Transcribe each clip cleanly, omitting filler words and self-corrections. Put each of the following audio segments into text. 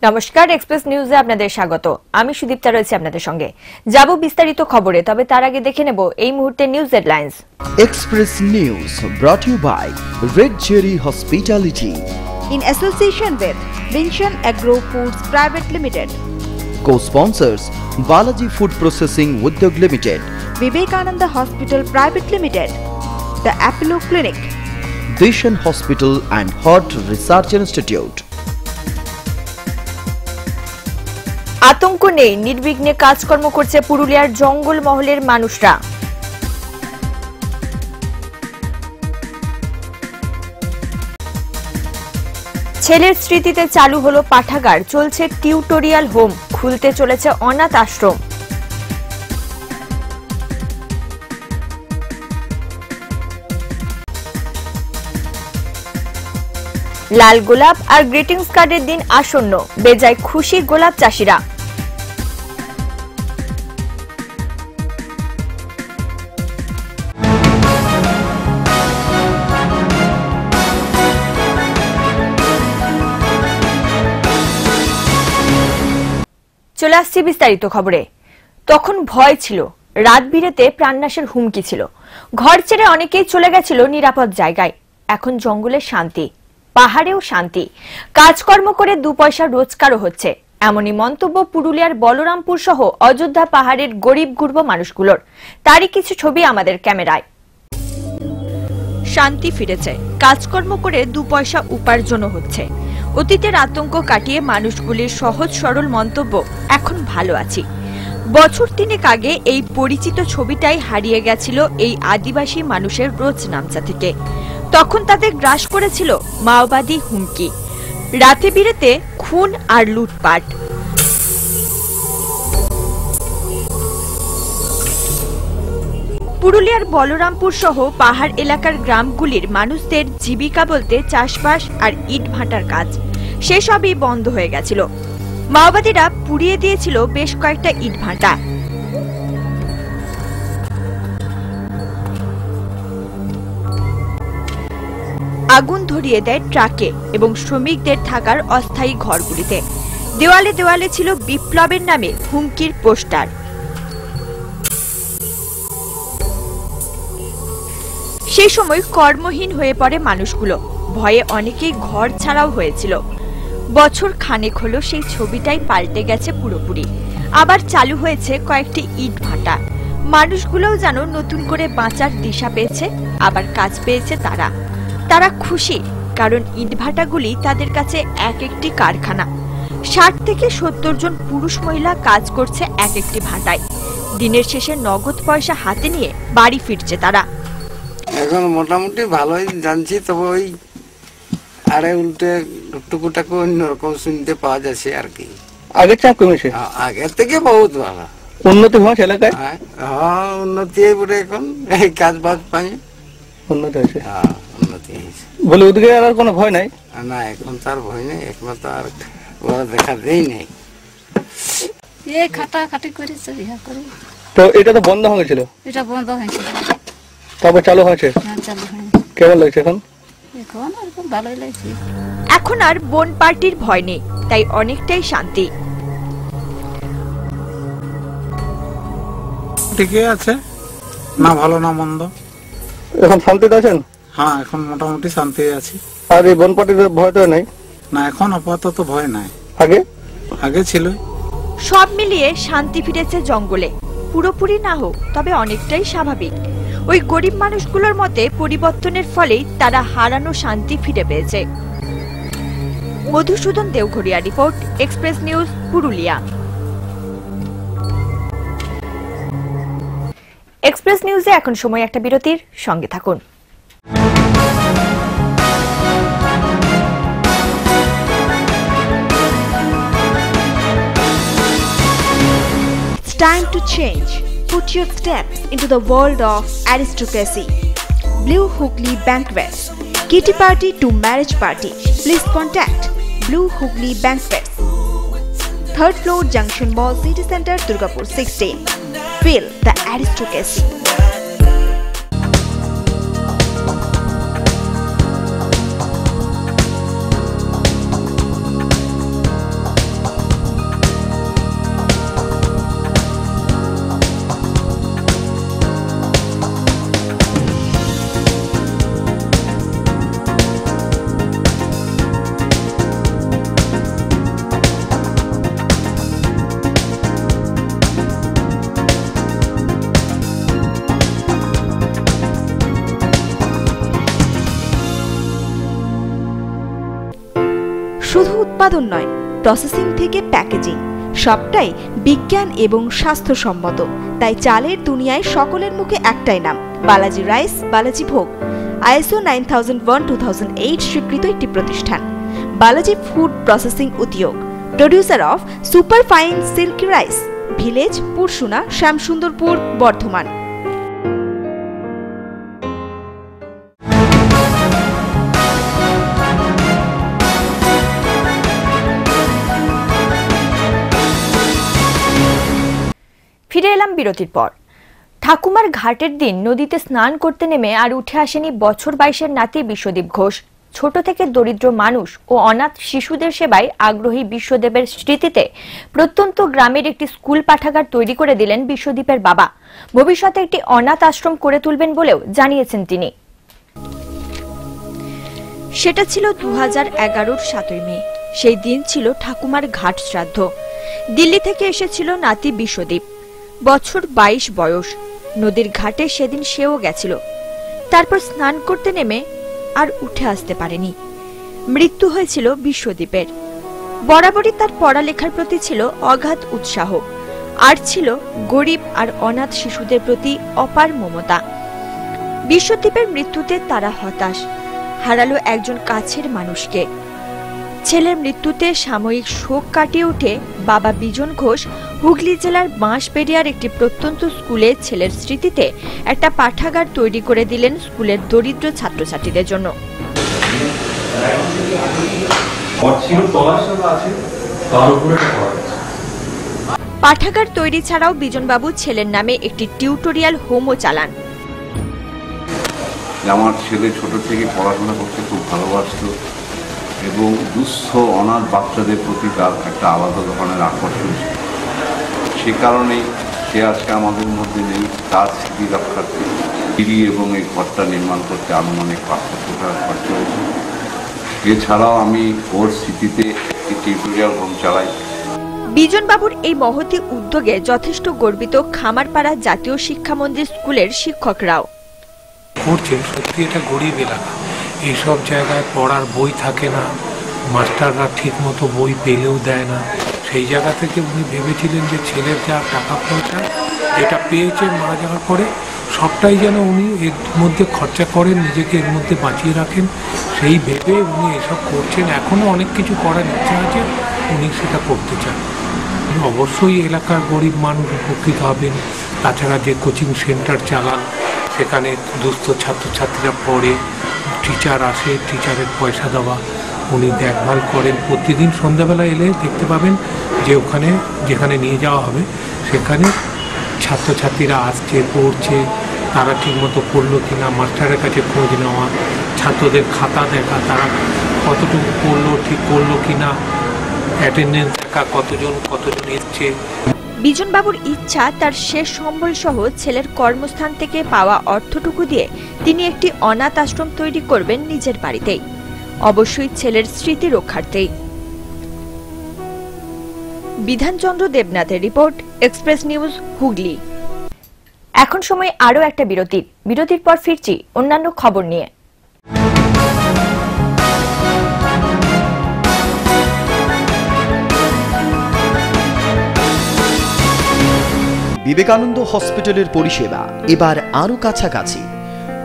নমস্কার, এক্সপ্রেস নিউজে আপনাদের স্বাগত। আমি সুদীপ্তা রয়েছে আপনাদের সঙ্গে। যাব বিস্তারিত খবরে, তবে তার আগে দেখে নেব এই মুহূর্তে news headlines. Express news brought you by Red Cherry Hospitality in association with Vinshan Agro Foods Private Limited, co-sponsors Balaji Food Processing Udyog Limited, Vivekananda Hospital Private Limited, the Apollo Clinic, Vision Hospital and Heart Research Institute. আতঙ্ক নেই, নির্বিঘ্নে কাজকর্ম করছে পুরুলিয়ার জঙ্গল মহলের মানুষরা। ছেলের স্মৃতিতে চালু হলো পাঠাগার, চলছে টিউটোরিয়াল হোম, খুলতে চলেছে অনাথ আশ্রম। লাল গোলাপ আর গ্রিটিংস কার্ডের দিন আসন্ন, বেজায় খুশি গোলাপ চাষিরা। চলে আসছি বিস্তারিত খবরে। তখন ভয় ছিল, রাত বিরেতে প্রাণনাশের হুমকি ছিল, ঘর ছেড়ে অনেকেই চলে গেছিল নিরাপদ জায়গায়। এখন জঙ্গলে শান্তি, পাহাড়েও শান্তি, কাজকর্ম করে 2 পয়সা রোজগারও হচ্ছে। এমনই মন্তব্য পুরুলিয়ার বলরামপুর সহ অযোধ্যা পাহাড়ের গরিব গুরব মানুষগুলোর। তারই কিছু ছবি আমাদের ক্যামেরায়। শান্তি ফিরেছে, কাজকর্ম করে 2 পয়সা উপার্জনও হচ্ছে। অতীতের আতঙ্ক কাটিয়ে মানুষগুলির সহজ সরল মন্তব্য, এখন ভালো আছি। বছর 3 আগে এই পরিচিত ছবিটাই হারিয়ে গেছিল এই আদিবাসী মানুষের রোজ নামচা থেকে। তখন তাদের গ্রাস করেছিল মাওবাদী হুমকি, রাতে বিরেতে খুন আর লুটপাট। পুরুলিয়ার বলরামপুর সহ পাহাড় এলাকার গ্রামগুলির মানুষদের জীবিকা বলতে চাষবাস আর ইট ভাটার কাজ, সেসবই বন্ধ হয়ে গেছিল। মাওবাদীরা পুড়িয়ে দিয়েছিল বেশ কয়েকটা ইট ভাটা। আগুন ধরিয়ে দেয় ট্রাকে এবং শ্রমিকদের থাকার অস্থায়ী ঘরগুলিতে। দেওয়ালে দেওয়ালে ছিল বিপ্লবের নামে হুমকির পোস্টার। সেই সময় কর্মহীন হয়ে পড়ে মানুষগুলো, ভয়ে অনেকেই ঘর ছাড়াও হয়েছিল। বছর খানেক হলো সেই ছবিটাই পাল্টে গেছে পুরোপুরি। আবার চালু হয়েছে কয়েকটি ইট ভাটা। মানুষগুলোও যেন নতুন করে বাঁচার দিশা পেয়েছে, আবার কাজ পেয়েছে তারা। তারা খুশি, কারণ ইটভাটাগুলি তাদের কাছে এক একটি কারখানা। 60 থেকে 70 জন পুরুষ মহিলা কাজ করছে এক একটি ভাটায়। দিনের শেষে নগদ পয়সা হাতে নিয়ে বাড়ি ফিরছে তারা। এখন মোটামুটি ভালোই জানছি, তবে ওই আরে উল্টে টুকুটাকে অন্যরকম শুনতে পাওয়া যাচ্ছে আর কি। আগের চাপ কমেছে, আগের থেকে বহুত ভালো উন্নতি হয়েছে এলাকায়। হ্যাঁ, উন্নতি বলে এখন এই কাজ বাজ পাই উন্নতি হয়েছে। হ্যাঁ, উন্নতি হয়েছে বলে ওদিকে আর কোনো ভয় নাই না, এখন তার ভয় নেই, এখন তো আর ওরা দেখা দেই নেই। এই খাটাখাটি করেছে বিয়া করে। তো এটা তো বন্ধ হয়ে গেছিল, এটা বন্ধ হয়েছে, তারপর চালু হয়েছে। চালু হয়নি। কেমন লাগছে এখন? এখন আর ভালোই লাগছে। এখন আর বন পার্টির ভয় নেই, তাই অনেকটাই শান্তি। ঠিকই আছে, না ভালো না মন্দ। এখন শান্তিতে আছেন? হ্যাঁ, এখন মোটামুটি শান্তি আছি। আর এই বন পার্টির ভয় তো নাই? না, এখন আপাতত ভয় নাই, আগে আগে ছিল। সব মিলিয়ে শান্তি ফিরেছে জঙ্গলে। পুরোপুরি না হোক, তবে অনেকটাই স্বাভাবিক। ওই গরিব মানুষগুলোর মতে পরিবর্তনের ফলেই তারা হারানো শান্তি ফিরে পেয়েছে। Madhusudan Deoghoria report, express news, Purulia. Express নিউজে এখন সময় একটা বিরতির, সঙ্গে থাকুন। it's time to change. Put your steps into the world of aristocracy. Blue Hooghly Banquets. Kitty party to marriage party. Please contact Blue Hooghly Banquets. 3rd floor, Junction Mall, City Center, Durgapur 16. Feel the aristocracy. উৎপাদন নয়, processing থেকে packaging সবটাই বিজ্ঞান এবং স্বাস্থ্যসম্মত। তাই চালের দুনিয়ায় সকলের মুখে একটাই নাম, বালাজি রাইস, বালাজি ভোগ। ISO 9001-2008 স্বীকৃত একটি প্রতিষ্ঠান। বালাজি ফুড প্রসেসিং উদ্যোগ, producer of super fine silky rice, village Pursuna, Shyamsundarpur, Bardhaman. ফিরে এলাম বিরতির পর। ঠাকুমার ঘাটের দিন নদীতে স্নান করতে নেমে আর উঠে আসেনি বছর 22-এর নাতি বিশ্বদীপ ঘোষ। ছোট থেকে দরিদ্র মানুষ ও অনাথ শিশুদের সেবায় আগ্রহী বিশ্বদেবের স্মৃতিতে প্রত্যন্ত গ্রামের একটি স্কুল পাঠাগার তৈরি করে দিলেন বিশ্বদীপের বাবা। ভবিষ্যতে একটি অনাথ আশ্রম করে তুলবেন বলেও জানিয়েছেন তিনি। সেটা ছিল 2011-র 7ই মে। সেই দিন ছিল ঠাকুমার ঘাট শ্রাদ্ধ। দিল্লি থেকে এসেছিল নাতি বিশ্বদীপ। বছর 22 বয়স। নদীর ঘাটে সেদিন সেও গেছিল। তারপর স্নান করতে নেমে আর উঠে আসতে পারেনি। মৃত্যু হয়েছিল বিশ্বদীপের। বরাবরই তার পড়ালেখার প্রতি ছিল অগাধ উৎসাহ, আর ছিল গরিব আর অনাথ শিশুদের প্রতি অপার মমতা। বিশ্বদীপের মৃত্যুতে তারা হতাশ, হারালো একজন কাছের মানুষকে। ছেলের মৃত্যুতে সাময়িক শোক কাটিয়ে উঠে বাবা বিজন ঘোষ হুগলি জেলার বাঁশবেড়িয়ার একটি প্রত্যন্ত স্কুলে ছেলের স্মৃতিতে একটা পাঠাগার তৈরি করে দিলেন স্কুলের দরিদ্র ছাত্রছাত্রীদের জন্য। পাঠাগার তৈরি ছাড়াও বিজনবাবু ছেলের নামে একটি টিউটোরিয়াল হোমও চালান। আমার ছেলে ছোট থেকে পড়াশোনা করতে খুব ভালোবাসত এবং দুঃস্থ অনাথ বাচ্চাদের প্রতি তার একটা আলাদা ধরনের আকর্ষণ ছিল। সে কারণেই সে আজকে আমাদের মধ্যে নেই। তার স্মৃতি রক্ষার্থে সিঁড়ি এবং এই ঘরটা নির্মাণ করতে আনুমানিক 5 লক্ষ টাকা খরচ হয়েছে। এছাড়াও আমি ওর স্মৃতিতে একটি টিউটোরিয়াল হোম চালাই। বিজনবাবুর এই মহতী উদ্যোগে যথেষ্ট গর্বিত খামারপাড়া জাতীয় শিক্ষা মন্দির স্কুলের শিক্ষকরাও। করছেন সত্যি এটা গরিব এলাকা, এইসব জায়গায় পড়ার বই থাকে না, মাস্টাররা ঠিক মতো বই পেলেও দেয় না। সেই জায়গা থেকে উনি ভেবেছিলেন যে ছেলের যা টাকা পয়সা যেটা পেয়েছে মারা যাওয়ার পরে সবটাই যেন উনি এর মধ্যে খরচা করেন, নিজেকে এর মধ্যে বাঁচিয়ে রাখেন। সেই ভেবে উনি এসব করছেন। এখনও অনেক কিছু করার ইচ্ছা আছে, উনি সেটা করতে চান। অবশ্যই এলাকার গরিব মানুষ উপকৃত হবেন। তাছাড়া যে কোচিং সেন্টার চালান, সেখানে দুস্থ ছাত্রছাত্রীরা পড়ে, টিচার আসে, টিচারের পয়সা দেওয়া উনি দেখভাল করেন। প্রতিদিন সন্ধ্যাবেলা এলে দেখতে পাবেন যে ওখানে যেখানে নিয়ে যাওয়া হবে সেখানে ছাত্রছাত্রীরা আসছে, পড়ছে, তারা ঠিকমতো পড়লো কিনা মাস্টারের কাছে খোঁজ নেওয়া, ছাত্রদের খাতা দেখা, তারা কতটুকু পড়লো, ঠিক করলো কিনা, অ্যাটেন্ডেন্স দেখা, কতজন এসছে। বিজনবাবুর ইচ্ছা তার শেষ সম্বল সহ ছেলের কর্মস্থান থেকে পাওয়া অর্থটুকু দিয়ে তিনি একটি অনাথ আশ্রম তৈরি করবেন নিজের বাড়িতেই, অবশ্যই ছেলের স্মৃতি রক্ষার্থেই। বিধানচন্দ্র দেবনাথের রিপোর্ট, এক্সপ্রেস নিউজ, হুগলি। এখন সময় আরো একটা বিরতির পর ফিরছি অন্যান্য খবর নিয়ে। বিবেকানন্দ হসপিটালের পরিষেবা এবার আরো কাছাকাছি।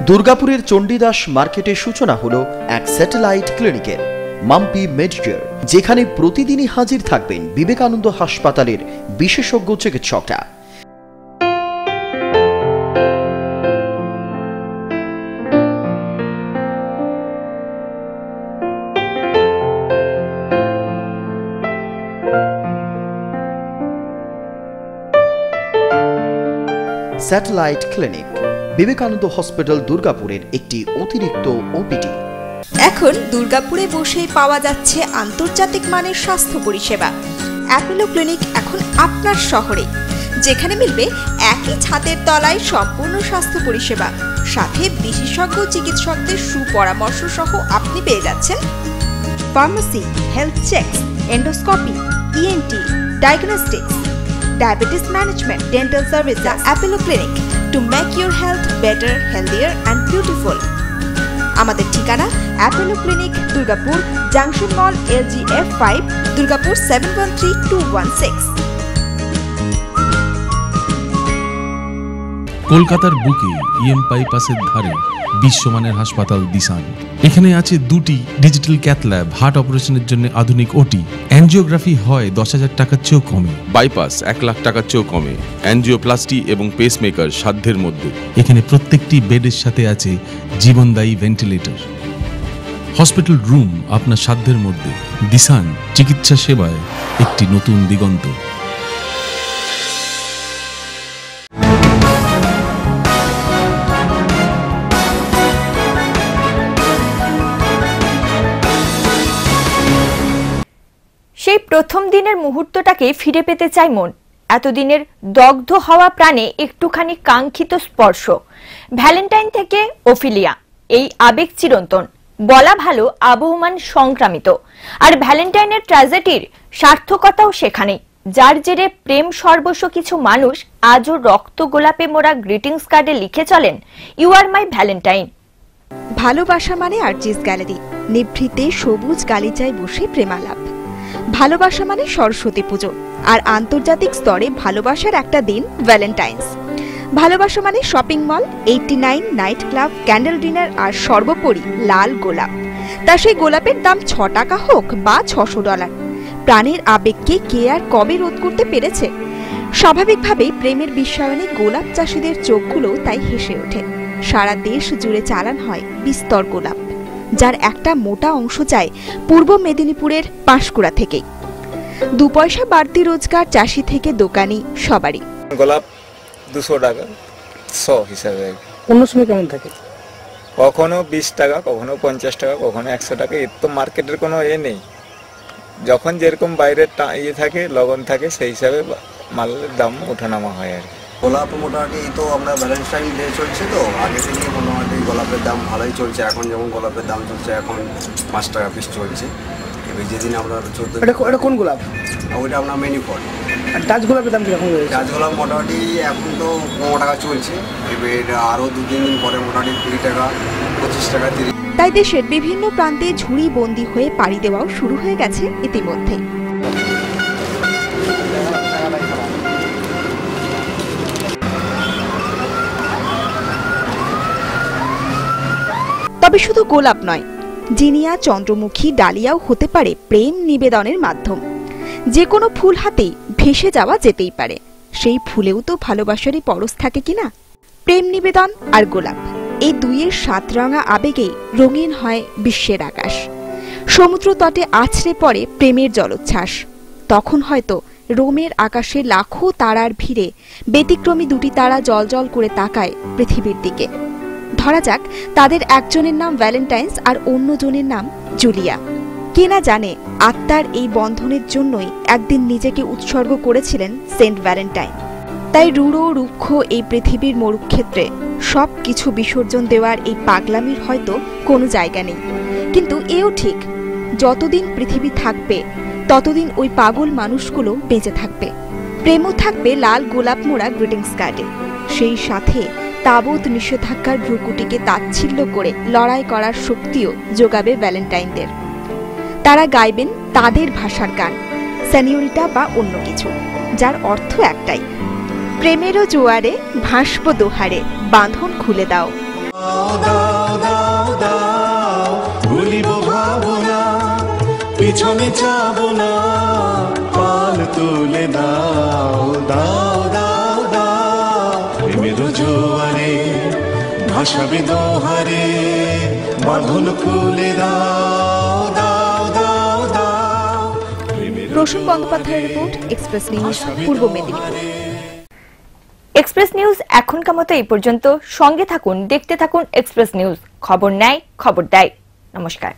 দুর্গাপুরের চণ্ডীদাস মার্কেটে সূচনা হলো এক স্যাটেলাইট ক্লিনিকের, মাম্পি মেডিকেয়ার, যেখানে প্রতিদিনই হাজির থাকবেন বিবেকানন্দ হাসপাতালের বিশেষজ্ঞ চিকিৎসকরা। স্যাটেলাইট ক্লিনিক, বিবেকানন্দ হসপিটাল, দুর্গাপুরের একটি অতিরিক্ত ওপিডি। এখন দুর্গাপুরে বসেই পাওয়া যাচ্ছে আন্তর্জাতিক মানের স্বাস্থ্য পরিষেবা। অ্যাপোলো ক্লিনিক এখন আপনার শহরে, যেখানে মিলবে একই ছাদের তলায় সম্পূর্ণ স্বাস্থ্য পরিষেবা, সাথে বিশেষজ্ঞ চিকিৎসকদের সুপরামর্শ সহ আপনি পেয়ে যাচ্ছেন pharmacy, health checks, endoscopy, ENT, diagnostics, diabetes management, dental service. The Apollo Clinic, to make your health better, healthier and beautiful. আমাদের ঠিকানা অ্যাপোলো ক্লিনিক, দুর্গাপুর, জাংশন মল, LG F5, দুর্গাপুর 713216। কলকাতার বুকে বাইপাসের ধারে বিশ্বমানের হাসপাতাল দিশান। এখানে আছে 2টি ডিজিটাল ক্যাথ ল্যাব, হার্ট অপারেশনের জন্য আধুনিক ওটি, অ্যানজিওগ্রাফি হয় 10,000 টাকার চেয়েও কমে, বাইপাস 1 লাখ টাকার চেয়েও কমে, অ্যানজিওপ্লাস্টি এবং পেসমেকার সাধ্যের মধ্যে। এখানে প্রত্যেকটি বেডের সাথে আছে জীবনদায়ী ভেন্টিলেটর। হসপিটাল রুম আপনার সাধ্যের মধ্যে। দিশান চিকিৎসা সেবায় একটি নতুন দিগন্ত। সেই প্রথম দিনের মুহূর্তটাকে ফিরে পেতে চায় মন। এতদিনের দগ্ধ হওয়া প্রাণে একটুখানি কাঙ্ক্ষিত স্পর্শ। ভ্যালেন্টাইন থেকে ওফিলিয়া, এই আবেগ চিরন্তন, বলা ভালো আবহমান সংক্রামিত। আর ভ্যালেন্টাইনের ট্র্যাজেডির সার্থকতাও সেখানেই, যার জেরে প্রেম সর্বস্ব কিছু মানুষ আজও রক্ত গোলাপে মোড়া গ্রিটিংস কার্ডে লিখে চলেন, ইউ আর মাই ভ্যালেন্টাইন। ভালোবাসা মানে আর্চিস গ্যালারি, নিভৃতে সবুজ গালিচায় বসে প্রেমালাপ। ভালোবাসা মানে সরস্বতী পুজো, আর আন্তর্জাতিক স্তরে ভালোবাসার একটা দিন ভ্যালেন্টাইন্স। ভালোবাসা মানে shopping mall, 89 night club, candle dinner, আর সর্বোপরি লাল গোলাপ। তা সেই গোলাপের দাম 6 টাকা হোক বা $600, প্রাণের আবেগকে কে আর কবে রোধ করতে পেরেছে? স্বাভাবিকভাবেই প্রেমের বিশ্বায়নে গোলাপ চাষিদের চোখগুলো তাই হেসে ওঠে। সারা দেশ জুড়ে চালান হয় বিস্তর গোলাপ, যার একটা মোটা অংশ যায় পূর্ব মেদিনীপুরের পাঁশকুড়া থেকেই। 2 পয়সা বাড়তি রোজগার চাষি থেকে দোকানি সবারই। গোলাপ 200 টাকা 100 হিসাবে। অন্য সময় কেমন থাকে? কখনো 20 টাকা, কখনো 50 টাকা, কখনো 100 টাকা। এর তো মার্কেটের কোনো নেই। যখন যেরকম বাইরের থাকে, লগন থাকে, সেই হিসাবে মালের দাম ওঠানামা হয় আর কি। গোলাপ মোটামুটি তো আমরা ভ্যালেন্টাইন ডে চলছে, তো আগে থেকে মোটামুটি গোলাপের দাম ভালোই চলছে। এখন যেমন গোলাপের দাম চলছে এখন 5 টাকা পিস চলছে। এবার যেদিন আমরা 14, এটা কোন গোলাপ? ওইটা আমরা মেনিফল। আর ডাচ গোলাপের দাম কিরকম রয়েছে? ডাচ গোলাপ মোটামুটি এখন তো 15 টাকা চলছে। এবার আরও 2-3 দিন পরে মোটামুটি 20 টাকা, 25 টাকা, 30। তাই দেশের বিভিন্ন প্রান্তে ঝুড়ি বন্দী হয়ে পাড়ি দেওয়াও শুরু হয়ে গেছে ইতিমধ্যে। তবে শুধু গোলাপ নয়, জিনিয়া, চন্দ্রমুখী, ডালিয়াও হতে পারে প্রেম নিবেদনের মাধ্যম। যে কোনো ফুল হাতেই ভেসে যাওয়া যেতেই পারে, সেই ফুলেও তো ভালোবাসারই পরশ থাকে কিনা। প্রেম নিবেদন আর গোলাপ, এই দুইয়ের 7 রঙা আবেগেই রঙিন হয় বিশ্বের আকাশ। সমুদ্র তটে আছড়ে পড়ে প্রেমের জলোচ্ছ্বাস। তখন হয়তো রোমের আকাশে লাখো তারার ভিড়ে ব্যতিক্রমী 2টি তারা জলজল করে তাকায় পৃথিবীর দিকে। ধরা যাক তাদের একজনের নাম ভ্যালেন্টাইন্স আর অন্যজনের নাম জুলিয়া। কে না জানে আত্মার এই বন্ধনের জন্যই একদিন নিজেকে উৎসর্গ করেছিলেন সেন্ট ভ্যালেন্টাইন। তাই রূঢ় রুক্ষ এই পৃথিবীর মরুক্ষেত্রে সব কিছু বিসর্জন দেওয়ার এই পাগলামির হয়তো কোনো জায়গা নেই। কিন্তু এও ঠিক, যতদিন পৃথিবী থাকবে ততদিন ওই পাগল মানুষগুলো বেঁচে থাকবে। প্রেমও থাকবে লাল গোলাপ মোড়া গ্রিটিংস কার্ডে। সেই সাথে তাবৎ নিষেধাজ্ঞার ভ্রুকুটিকে তাচ্ছিল্য করে লড়াই করার শক্তিও যোগাবে ভ্যালেন্টাইনদের। তারা গাইবেন তাদের ভাষার গান, সেনিয়রিটা বা অন্য কিছু, যার অর্থ একটাই, প্রেমেরও জোয়ারে ভাসব দোহারে, বাঁধন খুলে দাও। ভুলিব ভাবনা, পিছনে যাব না, পাল তুলে দাও, দাও দাও দাও, প্রেমেরও জোয়ারে ভাসাবে দোহারে, বাঁধন খুলে দাও, দাও দাও দাও। প্রসূন বন্দ্যোপাধ্যায়ের রিপোর্ট, এক্সপ্রেস নিউজ, পূর্ব মেদিনীপুর। এক্সপ্রেস নিউজ এখনকার মতো এই পর্যন্ত। সঙ্গে থাকুন, দেখতে থাকুন এক্সপ্রেস নিউজ। খবর নেয়, খবর দেয়। নমস্কার।